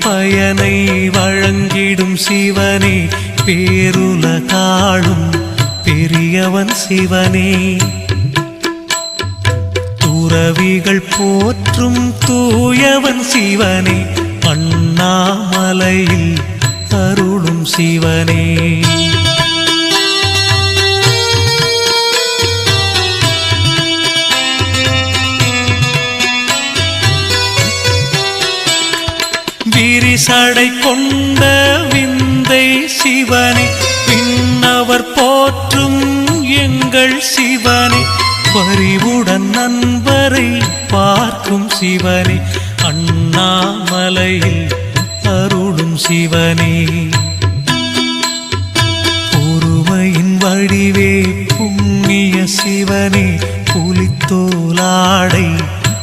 பயனை வழங்கிடும் சிவனே, பேருலகாளும் பெரியவன் சிவனே. துறவிகள் போற்றும் தூயவன் சிவனே, அண்ணாமலையில் அருளும் சிவனே. விரிசடை கொண்ட விந்தை சிவனே, விண்ணவர் போற்றும் எங்கள் சிவனே. பரிவுடன் நண்பரை பார்க்கும் சிவனே, அண்ணாமலையில் அருளும் சிவனே. பொறுமையின் வடிவே புண்ணிய சிவனே, புலித்தோலாடை